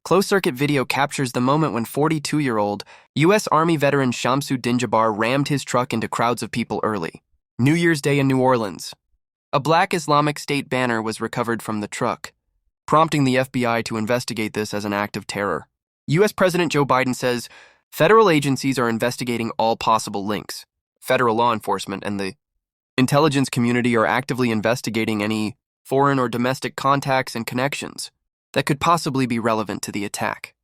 Closed-circuit video captures the moment when 42-year-old U.S. Army veteran Shamsu Dinjabar rammed his truck into crowds of people early. New Year's Day in New Orleans. A black Islamic State banner was recovered from the truck, prompting the FBI to investigate this as an act of terror. U.S. President Joe Biden says federal agencies are investigating all possible links. Federal law enforcement and the intelligence community are actively investigating any foreign or domestic contacts and connections that could possibly be relevant to the attack.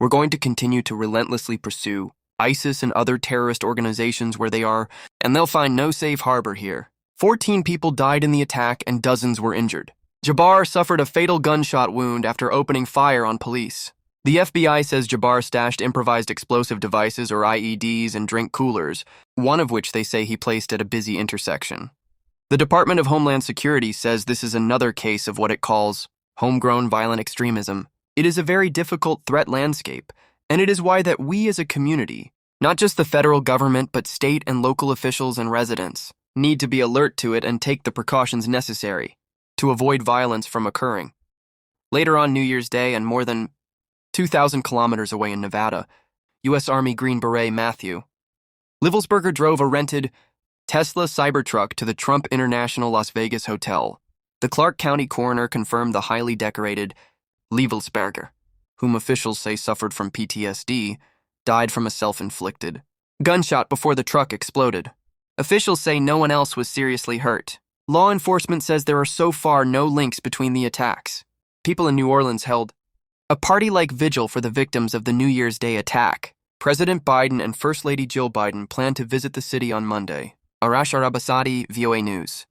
We're going to continue to relentlessly pursue ISIS and other terrorist organizations where they are, and they'll find no safe harbor here. 14 people died in the attack and dozens were injured. Jabar suffered a fatal gunshot wound after opening fire on police. The FBI says Jabar stashed improvised explosive devices or IEDs in drink coolers, one of which they say he placed at a busy intersection. The Department of Homeland Security says this is another case of what it calls homegrown violent extremism. It is a very difficult threat landscape, and it is why that we as a community, not just the federal government but state and local officials and residents, need to be alert to it and take the precautions necessary to avoid violence from occurring. Later on New Year's Day and more than 2,000 kilometers away in Nevada, U.S. Army Green Beret Matthew Livelsberger drove a rented Tesla Cybertruck to the Trump International Las Vegas Hotel. The Clark County coroner confirmed the highly decorated Livelsberger, whom officials say suffered from PTSD, died from a self-inflicted gunshot before the truck exploded. Officials say no one else was seriously hurt. Law enforcement says there are so far no links between the attacks. People in New Orleans held a party-like vigil for the victims of the New Year's Day attack. President Biden and First Lady Jill Biden plan to visit the city on Monday. Arash Arabasadi, VOA News.